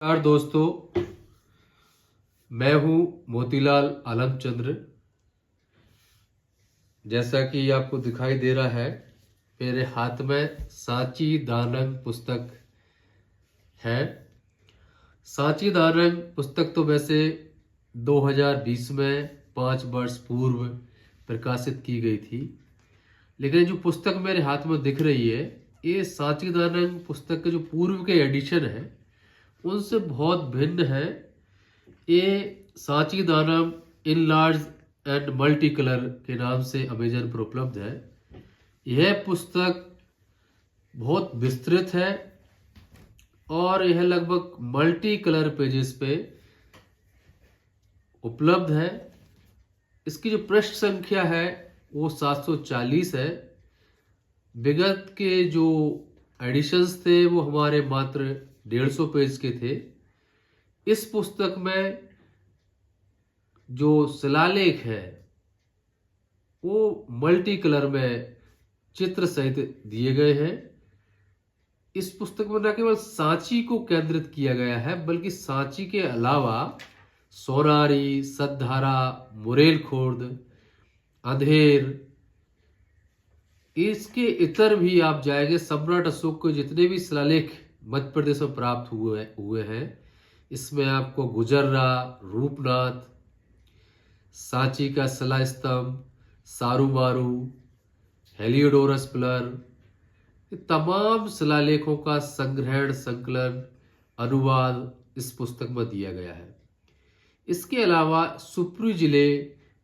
नमस्कार दोस्तों, मैं हूं मोतीलाल आलमचंद्र। जैसा कि आपको दिखाई दे रहा है, मेरे हाथ में सांची दानंग पुस्तक है। सांची दानंग पुस्तक तो वैसे 2020 में 5 वर्ष पूर्व प्रकाशित की गई थी, लेकिन जो पुस्तक मेरे हाथ में दिख रही है, ये सांची दानंग पुस्तक के जो पूर्व के एडिशन है उनसे बहुत भिन्न है। ये सांची दानम in large and multi colour के नाम से अमेजन पर उपलब्ध है। यह पुस्तक बहुत विस्तृत है और यह लगभग मल्टी कलर पेजेस पे उपलब्ध है। इसकी जो पृष्ठ संख्या है वो 740 है। विगत के जो एडिशंस थे वो हमारे मात्र 150 पेज के थे। इस पुस्तक में जो शिलालेख है वो मल्टी कलर में चित्र सहित दिए गए हैं। इस पुस्तक में न केवल सांची को केंद्रित किया गया है, बल्कि सांची के अलावा सोनारी, सतधारा, मुरेल खुर्द, अंधेर, इसके इतर भी आप जाएंगे। सम्राट अशोक के जितने भी शिलालेख मध्य प्रदेश में प्राप्त हुए हैं, इसमें आपको गुजर्रा, रूपनाथ, सांची का शिला स्तंभ, सारूमारू, हेलियोडोरस पिलर, ये तमाम शिलालेखों का संग्रहण, संकलन, अनुवाद इस पुस्तक में दिया गया है। इसके अलावा सुप्री जिले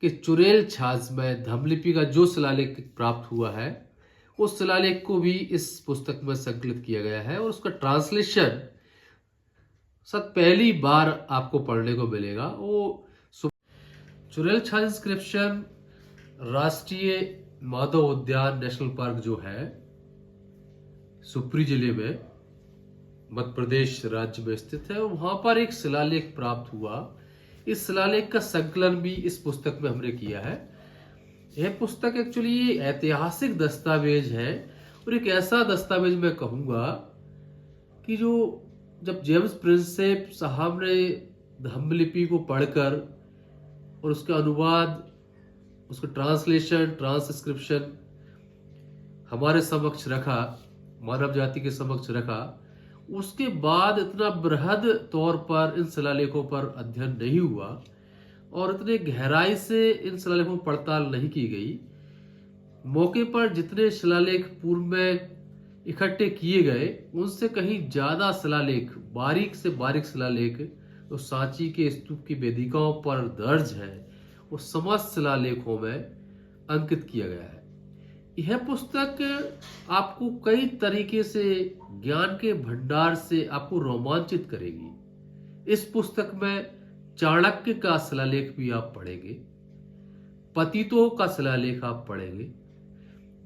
के चुरेल छाछ में धमलिपि का जो शिलालेख प्राप्त हुआ है, उस शिलालेख को भी इस पुस्तक में संकलित किया गया है और उसका ट्रांसलेशन शायद पहली बार आपको पढ़ने को मिलेगा। वो चुरेल छाछ इंस्क्रिप्शन राष्ट्रीय माधव उद्यान नेशनल पार्क जो है सुप्री जिले में मध्य प्रदेश राज्य में स्थित है, वहां पर एक शिलालेख प्राप्त हुआ। इस शिलालेख का संकलन भी इस पुस्तक में हमने किया है। यह पुस्तक एक्चुअली ये ऐतिहासिक दस्तावेज है और एक ऐसा दस्तावेज मैं कहूंगा कि जो जब जेम्स प्रिंसेप साहब ने धम्मलिपि को पढ़कर और उसका अनुवाद, उसका ट्रांसलेशन, ट्रांसक्रिप्शन हमारे समक्ष रखा, मानव जाति के समक्ष रखा, उसके बाद इतना बृहद तौर पर इन शिलालेखों पर अध्ययन नहीं हुआ और इतने गहराई से इन शिलालेखों पर पड़ताल नहीं की गई। मौके पर जितने शिलालेख पूर्व में इकट्ठे किए गए, उनसे कहीं ज्यादा शिलालेख, बारीक से बारीक शिलालेख तो सांची के स्तूप की वेदिकाओं पर दर्ज है, वो समस्त शिलालेखों में अंकित किया गया है। यह पुस्तक आपको कई तरीके से ज्ञान के भंडार से आपको रोमांचित करेगी। इस पुस्तक में चाणक्य का शिलालेख भी आप पढ़ेंगे, पतितों का शिलालेख आप पढ़ेंगे,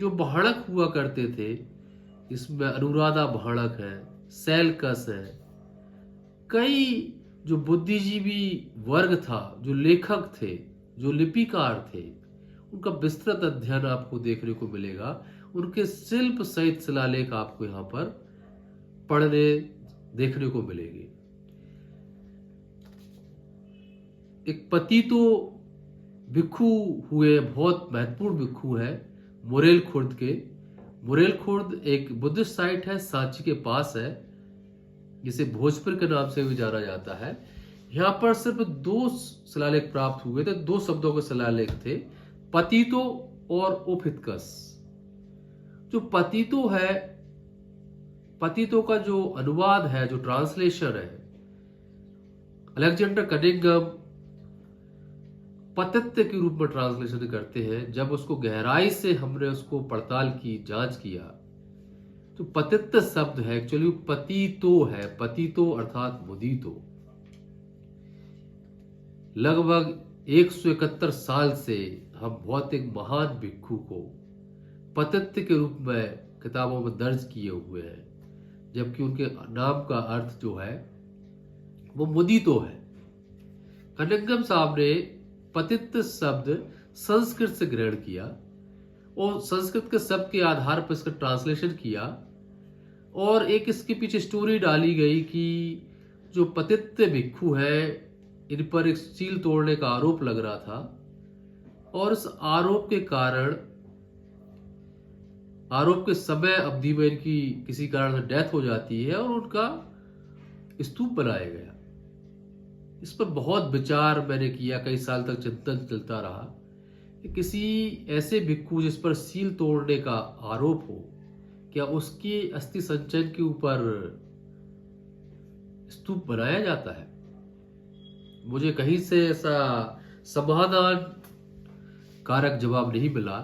जो भाणक हुआ करते थे। इसमें अनुराधा भाणक है, सैलकस है, कई जो बुद्धिजीवी वर्ग था, जो लेखक थे, जो लिपिकार थे, उनका विस्तृत अध्ययन आपको देखने को मिलेगा। उनके शिल्प सहित शिलालेख आपको यहाँ पर पढ़ने देखने को मिलेंगे। एक पतितो भिक्षु हुए, बहुत महत्वपूर्ण भिक्षु है मुरेल खुर्द के। मुरेल खुर्द एक बुद्धिस्ट साइट है, सांची के पास है, जिसे भोजपुर के नाम से भी जाना जाता है। यहाँ पर सिर्फ 2 शिलालेख प्राप्त हुए थे, 2 शब्दों के शिलालेख थे, पतितो और ओफितकस। जो पतितो है, पतितो का जो अनुवाद है, जो ट्रांसलेशन है, अलेक्जेंडर कनिंघम पतित्व के रूप में ट्रांसलेशन करते हैं। जब उसको गहराई से हमने उसको पड़ताल की, जांच किया, तो पतित्व शब्द है एक्चुअली पतितो है। पतितो अर्थात मुदीतो। लगभग 171 साल से हम भौतिक महान भिक्षु को पतित्व के रूप में किताबों में दर्ज किए हुए हैं, जबकि उनके नाम का अर्थ जो है वो मुदीतो है। कनिंघम साहब ने पतित्व शब्द संस्कृत से ग्रहण किया और संस्कृत के शब्द के आधार पर इसका ट्रांसलेशन किया और एक इसके पीछे स्टोरी डाली गई कि जो पतित भिक्षु है, इन पर एक सील तोड़ने का आरोप लग रहा था, और उस आरोप के कारण, आरोप के समय अवधि में इनकी किसी कारण से डेथ हो जाती है और उनका स्तूप बनाया गया। इस पर बहुत विचार मैंने किया, कई साल तक चिंतन चलता रहा कि किसी ऐसे भिक्षु जिस पर सील तोड़ने का आरोप हो, क्या उसकी अस्थि संचयन के ऊपर स्तूप बनाया जाता है? मुझे कहीं से ऐसा समाधान कारक जवाब नहीं मिला।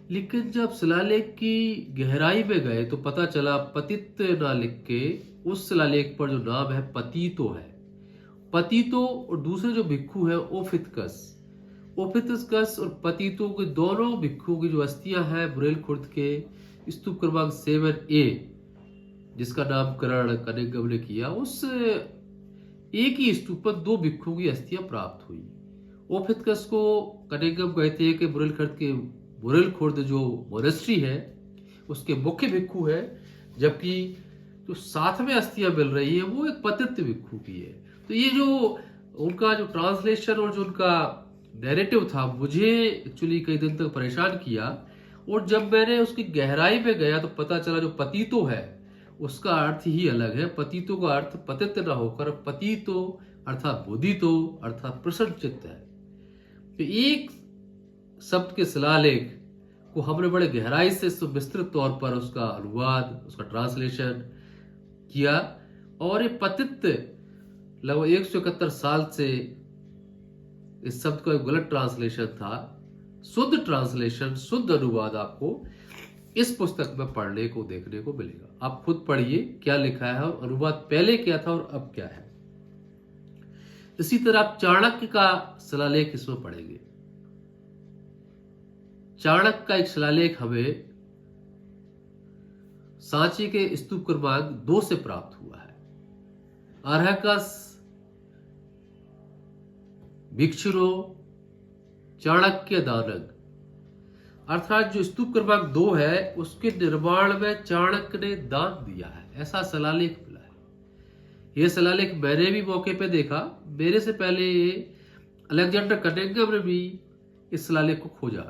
लेकिन जब शिलालेख की गहराई में गए तो पता चला पतित ना लिख के उस शिलालेख पर जो नाम है पतितो है। पतितो और दूसरे जो भिक्षु है ओफितकस और पतितो के दोनों भिक्षुओं की जो अस्थियां हैं बुरेल खुर्द के स्तूप क्रमांक 7A, जिसका नामकरण कनिंघम ने किया, उस एक ही स्तूप पर 2 भिक्षुओं की अस्थियां प्राप्त हुई। ओफितकस को कनिंघम कहते हैं कि बुरेल खुर्द जो मोनेस्ट्री है उसके मुख्य भिक्षु है, जबकि जो साथ में अस्थियां मिल रही है वो एक पतित भिक्षु की है। तो ये जो उनका जो ट्रांसलेशन और जो उनका नैरेटिव था, मुझे एक्चुअली कई दिन तक परेशान किया। और जब मैंने उसकी गहराई में गया तो पता चला जो पतितो है उसका अर्थ ही अलग है। पतितो का अर्थ पतित न होकर पतितो अर्थात बोधितो अर्थात प्रसन्न चित्त है। तो एक शब्द के शिलालेख को हमने बड़े गहराई से विस्तृत तौर पर उसका अनुवाद, उसका ट्रांसलेशन किया, और ये पतित लगभग 171 साल से इस शब्द का गलत ट्रांसलेशन था। शुद्ध ट्रांसलेशन, शुद्ध अनुवाद आपको इस पुस्तक में पढ़ने को देखने को मिलेगा। आप खुद पढ़िए क्या लिखा है और अनुवाद पहले क्या था और अब क्या है। इसी तरह आप चाणक्य का शिलालेख इसमें पढ़ेंगे। चाणक्य का एक शिलालेख हमें सांची के स्तूप क्रमांक 2 से प्राप्त हुआ है। अर्हकस भिक्षुरो चाणक्य दानग, अर्थात जो स्तूप क्रमांक 2 है उसके निर्माण में चाणक्य ने दान दिया है, ऐसा शिलालेख मिला है। यह शिलालेख मैंने भी मौके पे देखा। मेरे से पहले अलेक्जेंडर कनिंघम ने भी इस शिलालेख को खोजा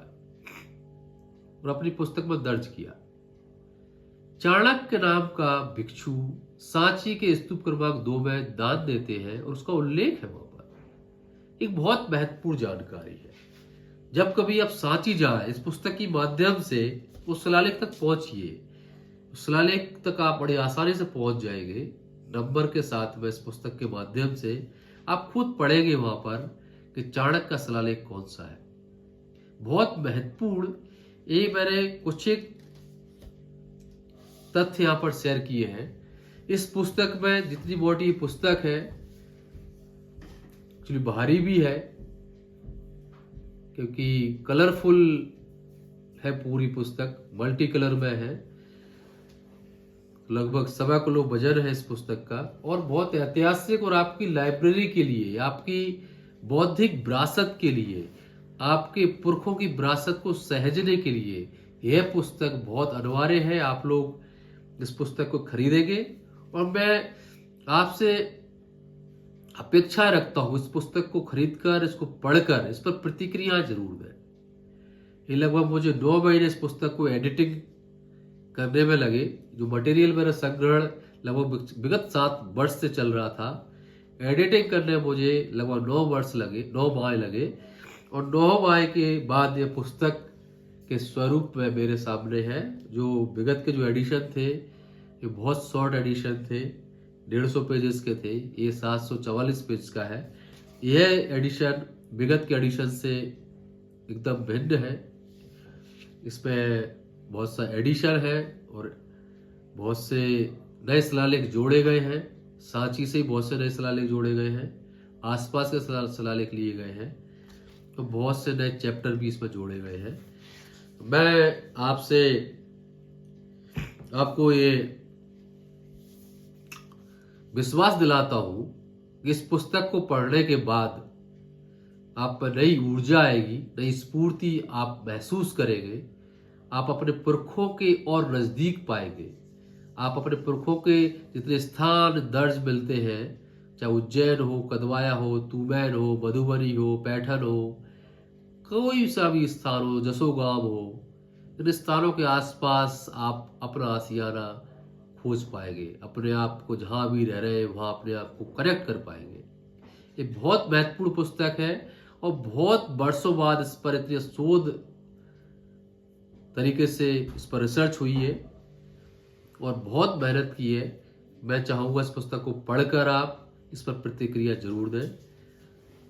और अपनी पुस्तक में दर्ज किया। चाणक्य नाम का भिक्षु सांची के स्तूप क्रमांक 2 में दान देते हैं और उसका उल्लेख है वहां पर। एक बहुत महत्वपूर्ण जानकारी है। जब कभी आप सांची जाए, इस पुस्तक की माध्यम से उस शिलालेख तक पहुंचिए। उस शिलालेख तक आप बड़ी आसानी से पहुंच जाएंगे नंबर के साथ में। इस पुस्तक के माध्यम से आप खुद पढ़ेंगे वहां पर कि चाणक्य का शिलालेख कौन सा है। बहुत महत्वपूर्ण, ये मैंने कुछ एक तथ्य यहां पर शेयर किए हैं। इस पुस्तक में जितनी मोटी पुस्तक है, एक्चुअली भारी भी है क्योंकि कलरफुल है पूरी पुस्तक, मल्टी कलर में है। लगभग 1.25 किलो वजन है इस पुस्तक का, और बहुत ऐतिहासिक और आपकी लाइब्रेरी के लिए, आपकी बौद्धिक विरासत के लिए, आपके पुरखों की विरासत को सहेजने के लिए यह पुस्तक बहुत अनिवार्य है। आप लोग इस पुस्तक को खरीदेंगे और मैं आपसे अपेक्षा रखता हूं इस पुस्तक को खरीदकर, इसको पढ़कर इस पर प्रतिक्रिया जरूर दें। ये लगभग मुझे 9 महीने इस पुस्तक को एडिटिंग करने में लगे। जो मटेरियल मेरा संग्रहण लगभग विगत 7 वर्ष से चल रहा था, एडिटिंग करने में मुझे लगभग 9 माह लगे। और 9 माह के बाद ये पुस्तक के स्वरूप में मेरे सामने है। जो विगत के जो एडिशन थे ये बहुत शॉर्ट एडिशन थे, 150 पेजेस के थे। ये 744 पेज का है। यह एडिशन विगत के एडिशन से एकदम भिन्न है। इसमें बहुत सा एडिशन है और बहुत से नए शिलालेख जोड़े गए हैं। सांची से ही बहुत से नए शिलालेख जोड़े गए हैं, आसपास के शिलालेख लिए गए हैं, तो बहुत से नए चैप्टर भी इसमें जोड़े गए हैं। मैं आपको ये विश्वास दिलाता हूं कि इस पुस्तक को पढ़ने के बाद आप पर नई ऊर्जा आएगी, नई स्फूर्ति आप महसूस करेंगे। आप अपने पुरखों के और नजदीक पाएंगे। आप अपने पुरखों के जितने स्थान दर्ज मिलते हैं, चाहे उज्जैन हो, कदवाया हो, तूमैन हो, मधुबनी हो, पैठन हो, कोई सा भी स्थान हो, जसोगांव हो, इन स्थानों के आसपास आप अपना आशियाना खोज पाएंगे। अपने आप को जहाँ भी रह रहे हैं वहाँ अपने आप को कनेक्ट कर पाएंगे। ये बहुत महत्वपूर्ण पुस्तक है और बहुत वर्षों बाद इस पर इतने शोध तरीके से इस पर रिसर्च हुई है और बहुत मेहनत की है। मैं चाहूँगा इस पुस्तक को पढ़कर आप इस पर प्रतिक्रिया जरूर दें,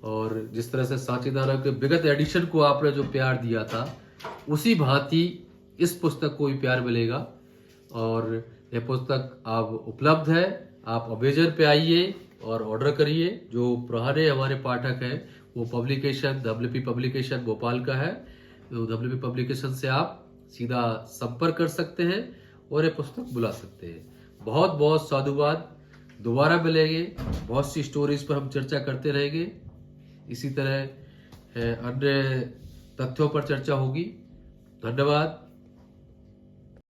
और जिस तरह से साचीदाना के विगत एडिशन को आपने जो प्यार दिया था, उसी भांति इस पुस्तक को भी प्यार मिलेगा। और यह पुस्तक अब उपलब्ध है, आप अमेजन पे आइए और ऑर्डर करिए। जो पुराने हमारे पाठक हैं वो पब्लिकेशन WP पब्लिकेशन भोपाल का है, तो WP पब्लिकेशन से आप सीधा संपर्क कर सकते हैं और ये पुस्तक बुला सकते हैं। बहुत बहुत साधुवाद। दोबारा मिलेंगे, बहुत सी स्टोरीज पर हम चर्चा करते रहेंगे। इसी तरह अन्य तथ्यों पर चर्चा होगी। धन्यवाद।